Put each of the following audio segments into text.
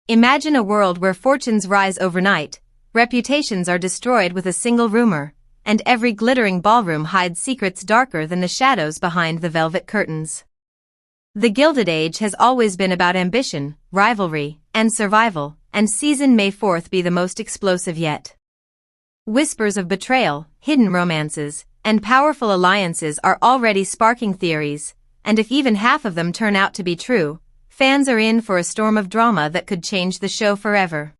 Imagine a world where fortunes rise overnight, reputations are destroyed with a single rumor, and every glittering ballroom hides secrets darker than the shadows behind the velvet curtains. The Gilded Age has always been about ambition, rivalry, and survival, and season May 4th be the most explosive yet. Whispers of betrayal, hidden romances, and powerful alliances are already sparking theories, and if even half of them turn out to be true, fans are in for a storm of drama that could change the show forever.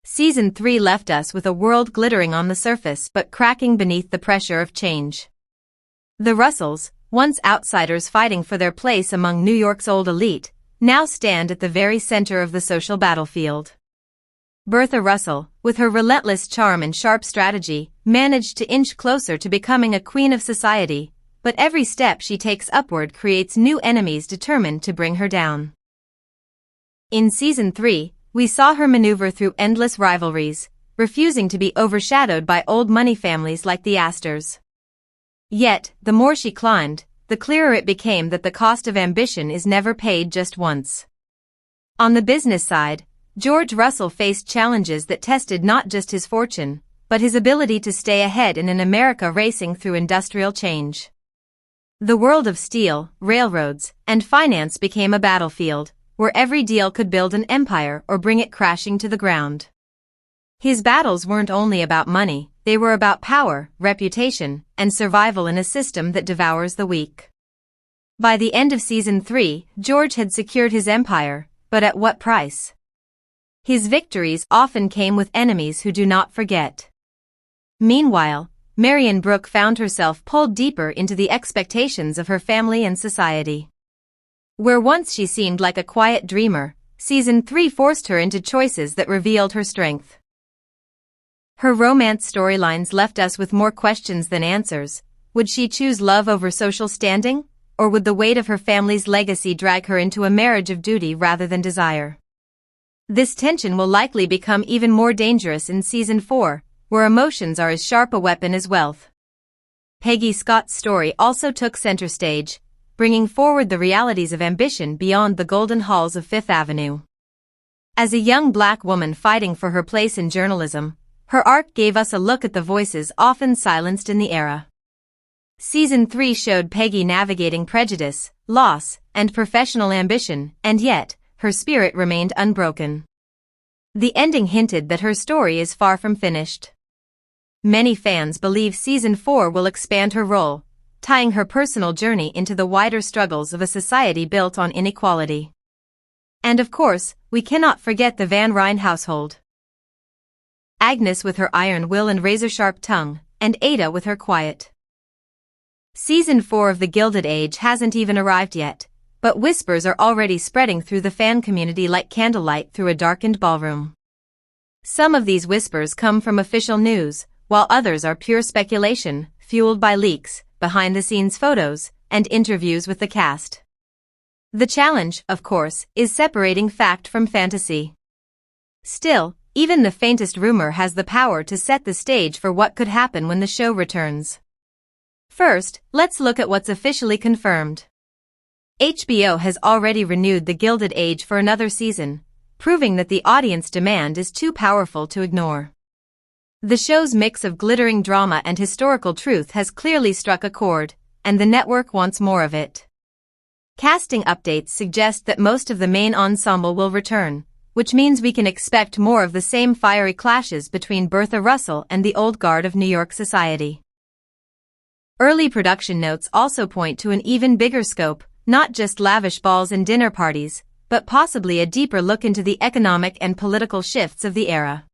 Season 3 left us with a world glittering on the surface but cracking beneath the pressure of change. The Russells, once outsiders fighting for their place among New York's old elite, now stand at the very center of the social battlefield. Bertha Russell, with her relentless charm and sharp strategy, managed to inch closer to becoming a queen of society, but every step she takes upward creates new enemies determined to bring her down. In Season 3, we saw her maneuver through endless rivalries, refusing to be overshadowed by old money families like the Astors. Yet, the more she climbed, the clearer it became that the cost of ambition is never paid just once. On the business side, George Russell faced challenges that tested not just his fortune, but his ability to stay ahead in an America racing through industrial change. The world of steel, railroads, and finance became a battlefield, where every deal could build an empire or bring it crashing to the ground. His battles weren't only about money, they were about power, reputation, and survival in a system that devours the weak. By the end of Season 3, George had secured his empire, but at what price? His victories often came with enemies who do not forget. Meanwhile, Marian Brook found herself pulled deeper into the expectations of her family and society. Where once she seemed like a quiet dreamer, Season 3 forced her into choices that revealed her strength. Her romance storylines left us with more questions than answers. Would she choose love over social standing, or would the weight of her family's legacy drag her into a marriage of duty rather than desire? This tension will likely become even more dangerous in Season 4, where emotions are as sharp a weapon as wealth. Peggy Scott's story also took center stage, bringing forward the realities of ambition beyond the golden halls of Fifth Avenue. As a young black woman fighting for her place in journalism, her arc gave us a look at the voices often silenced in the era. Season 3 showed Peggy navigating prejudice, loss, and professional ambition, and yet, her spirit remained unbroken. The ending hinted that her story is far from finished. Many fans believe Season 4 will expand her role, tying her personal journey into the wider struggles of a society built on inequality. And of course, we cannot forget the Van Rhijn household. Agnes with her iron will and razor-sharp tongue, and Ada with her quiet. Season 4 of The Gilded Age hasn't even arrived yet, but whispers are already spreading through the fan community like candlelight through a darkened ballroom. Some of these whispers come from official news, while others are pure speculation, fueled by leaks, behind-the-scenes photos, and interviews with the cast. The challenge, of course, is separating fact from fantasy. Still, even the faintest rumor has the power to set the stage for what could happen when the show returns. First, let's look at what's officially confirmed. HBO has already renewed The Gilded Age for another season, proving that the audience demand is too powerful to ignore. The show's mix of glittering drama and historical truth has clearly struck a chord, and the network wants more of it. Casting updates suggest that most of the main ensemble will return, which means we can expect more of the same fiery clashes between Bertha Russell and the old guard of New York society. Early production notes also point to an even bigger scope, not just lavish balls and dinner parties, but possibly a deeper look into the economic and political shifts of the era.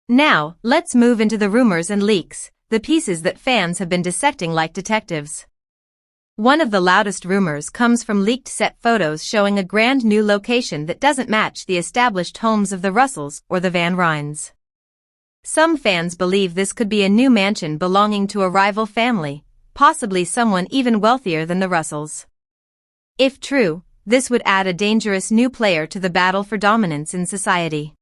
Now, let's move into the rumors and leaks, the pieces that fans have been dissecting like detectives. One of the loudest rumors comes from leaked set photos showing a grand new location that doesn't match the established homes of the Russells or the Van Rhyns. Some fans believe this could be a new mansion belonging to a rival family, possibly someone even wealthier than the Russells. If true, this would add a dangerous new player to the battle for dominance in society.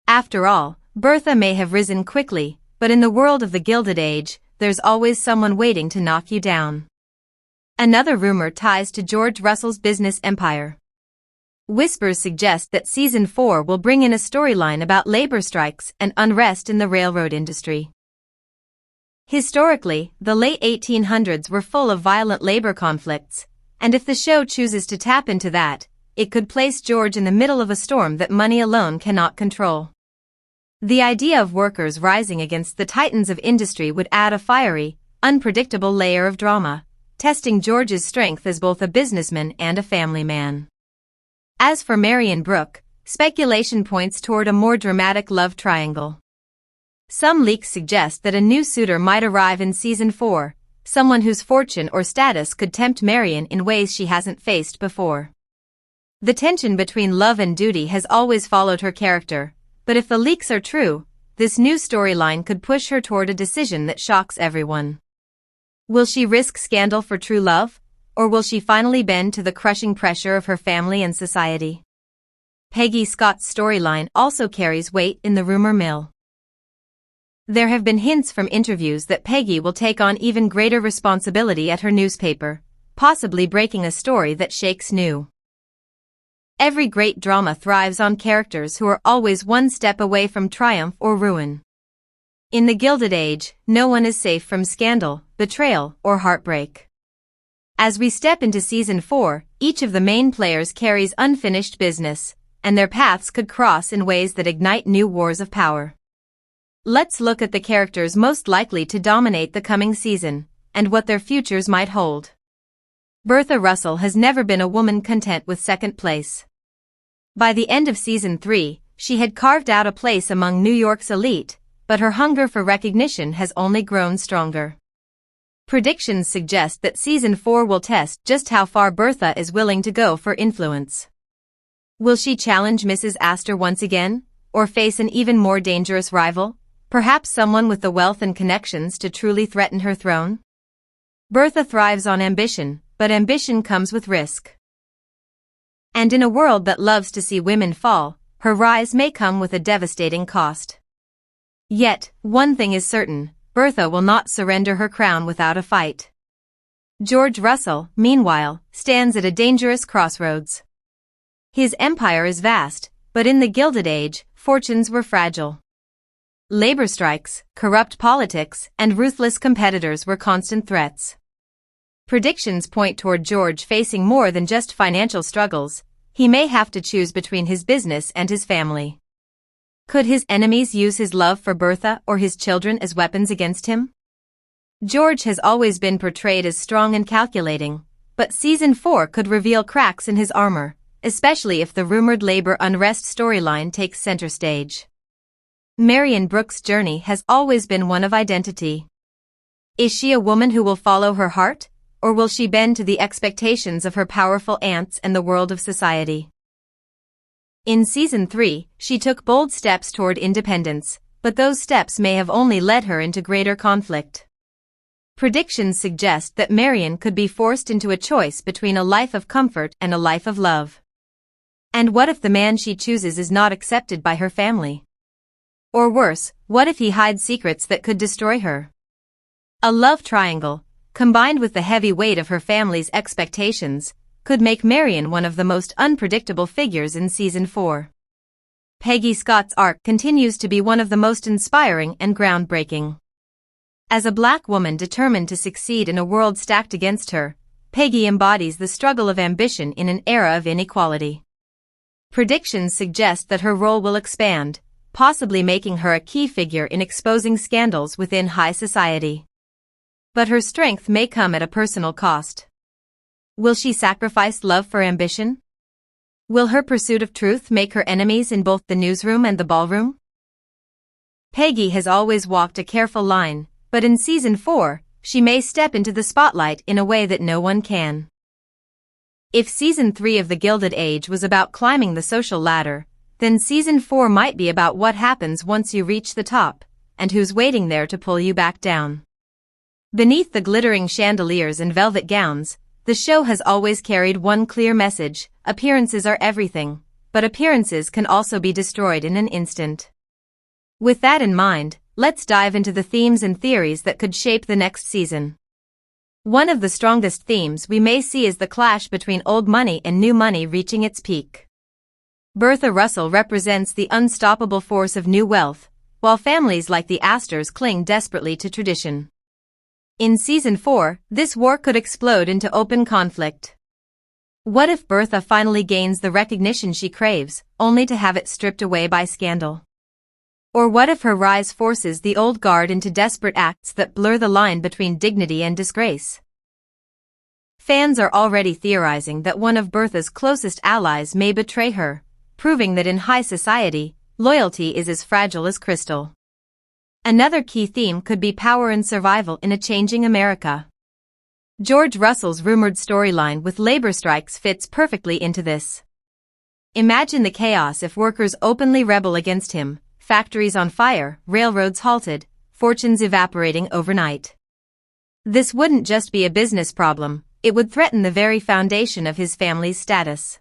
After all, Bertha may have risen quickly, but in the world of the Gilded Age, there's always someone waiting to knock you down. Another rumor ties to George Russell's business empire. Whispers suggest that Season 4 will bring in a storyline about labor strikes and unrest in the railroad industry. Historically, the late 1800s were full of violent labor conflicts, and if the show chooses to tap into that, it could place George in the middle of a storm that money alone cannot control. The idea of workers rising against the titans of industry would add a fiery, unpredictable layer of drama, testing George's strength as both a businessman and a family man. As for Marian Brook, speculation points toward a more dramatic love triangle. Some leaks suggest that a new suitor might arrive in Season 4, someone whose fortune or status could tempt Marian in ways she hasn't faced before. The tension between love and duty has always followed her character, but if the leaks are true, this new storyline could push her toward a decision that shocks everyone. Will she risk scandal for true love, or will she finally bend to the crushing pressure of her family and society? Peggy Scott's storyline also carries weight in the rumor mill. There have been hints from interviews that Peggy will take on even greater responsibility at her newspaper, possibly breaking a story that shakes new. Every great drama thrives on characters who are always one step away from triumph or ruin. In the Gilded Age, no one is safe from scandal, betrayal, or heartbreak. As we step into Season 4, each of the main players carries unfinished business, and their paths could cross in ways that ignite new wars of power. Let's look at the characters most likely to dominate the coming season, and what their futures might hold. Bertha Russell has never been a woman content with second place. By the end of Season 3, she had carved out a place among New York's elite, but her hunger for recognition has only grown stronger. Predictions suggest that Season 4 will test just how far Bertha is willing to go for influence. Will she challenge Mrs. Astor once again, or face an even more dangerous rival, perhaps someone with the wealth and connections to truly threaten her throne? Bertha thrives on ambition, but ambition comes with risk. And in a world that loves to see women fall, her rise may come with a devastating cost. Yet, one thing is certain, Bertha will not surrender her crown without a fight. George Russell, meanwhile, stands at a dangerous crossroads. His empire is vast, but in the Gilded Age, fortunes were fragile. Labor strikes, corrupt politics, and ruthless competitors were constant threats. Predictions point toward George facing more than just financial struggles. He may have to choose between his business and his family. Could his enemies use his love for Bertha or his children as weapons against him? George has always been portrayed as strong and calculating, but Season 4 could reveal cracks in his armor, especially if the rumored labor unrest storyline takes center stage. Marian Brook's journey has always been one of identity. Is she a woman who will follow her heart, or will she bend to the expectations of her powerful aunts and the world of society? In Season 3, she took bold steps toward independence, but those steps may have only led her into greater conflict. Predictions suggest that Marian could be forced into a choice between a life of comfort and a life of love. And what if the man she chooses is not accepted by her family? Or worse, what if he hides secrets that could destroy her? A love triangle, combined with the heavy weight of her family's expectations, could make Marian one of the most unpredictable figures in Season 4. Peggy Scott's arc continues to be one of the most inspiring and groundbreaking. As a black woman determined to succeed in a world stacked against her, Peggy embodies the struggle of ambition in an era of inequality. Predictions suggest that her role will expand, possibly making her a key figure in exposing scandals within high society. But her strength may come at a personal cost. Will she sacrifice love for ambition? Will her pursuit of truth make her enemies in both the newsroom and the ballroom? Peggy has always walked a careful line, but in Season 4, she may step into the spotlight in a way that no one can. If Season 3 of the Gilded Age was about climbing the social ladder, then Season 4 might be about what happens once you reach the top, and who's waiting there to pull you back down. Beneath the glittering chandeliers and velvet gowns, the show has always carried one clear message: appearances are everything, but appearances can also be destroyed in an instant. With that in mind, let's dive into the themes and theories that could shape the next season. One of the strongest themes we may see is the clash between old money and new money reaching its peak. Bertha Russell represents the unstoppable force of new wealth, while families like the Astors cling desperately to tradition. In Season 4, this war could explode into open conflict. What if Bertha finally gains the recognition she craves, only to have it stripped away by scandal? Or what if her rise forces the old guard into desperate acts that blur the line between dignity and disgrace? Fans are already theorizing that one of Bertha's closest allies may betray her, proving that in high society, loyalty is as fragile as crystal. Another key theme could be power and survival in a changing America. George Russell's rumored storyline with labor strikes fits perfectly into this. Imagine the chaos if workers openly rebel against him, factories on fire, railroads halted, fortunes evaporating overnight. This wouldn't just be a business problem, it would threaten the very foundation of his family's status.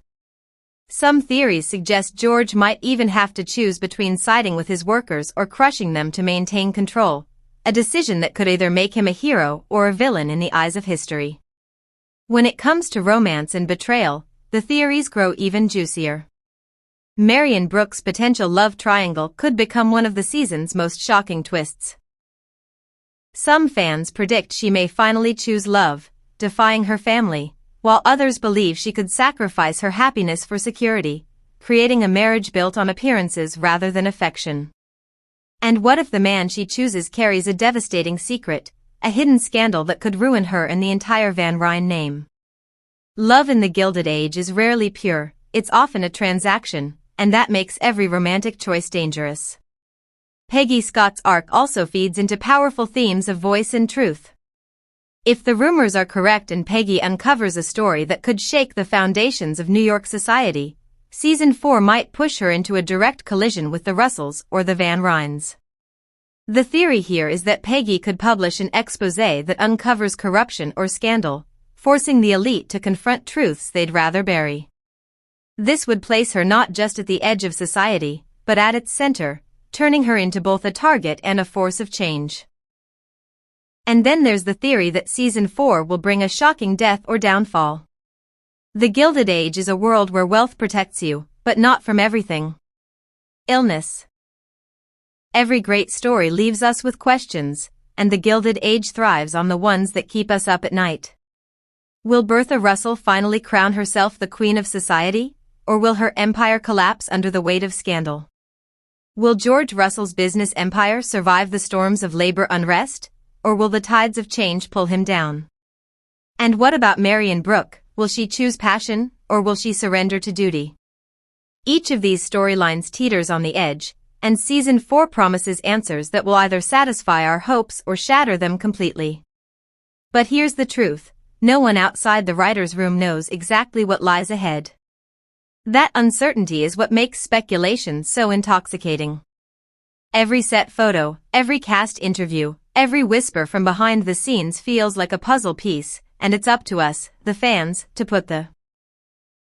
Some theories suggest George might even have to choose between siding with his workers or crushing them to maintain control, a decision that could either make him a hero or a villain in the eyes of history. When it comes to romance and betrayal, the theories grow even juicier. Marian Brook's potential love triangle could become one of the season's most shocking twists. Some fans predict she may finally choose love, defying her family, while others believe she could sacrifice her happiness for security, creating a marriage built on appearances rather than affection. And what if the man she chooses carries a devastating secret, a hidden scandal that could ruin her and the entire Van Rhijn name? Love in the Gilded Age is rarely pure, it's often a transaction, and that makes every romantic choice dangerous. Peggy Scott's arc also feeds into powerful themes of voice and truth. If the rumors are correct and Peggy uncovers a story that could shake the foundations of New York society, Season 4 might push her into a direct collision with the Russells or the Van Rhijns. The theory here is that Peggy could publish an exposé that uncovers corruption or scandal, forcing the elite to confront truths they'd rather bury. This would place her not just at the edge of society, but at its center, turning her into both a target and a force of change. And then there's the theory that Season 4 will bring a shocking death or downfall. The Gilded Age is a world where wealth protects you, but not from everything. Illness. Every great story leaves us with questions, and the Gilded Age thrives on the ones that keep us up at night. Will Bertha Russell finally crown herself the queen of society, or will her empire collapse under the weight of scandal? Will George Russell's business empire survive the storms of labor unrest, or will the tides of change pull him down? And what about Marian Brook? Will she choose passion, or will she surrender to duty? Each of these storylines teeters on the edge, and Season 4 promises answers that will either satisfy our hopes or shatter them completely. But here's the truth, no one outside the writer's room knows exactly what lies ahead. That uncertainty is what makes speculation so intoxicating. Every set photo, every cast interview, every whisper from behind the scenes feels like a puzzle piece, and it's up to us, the fans, to put the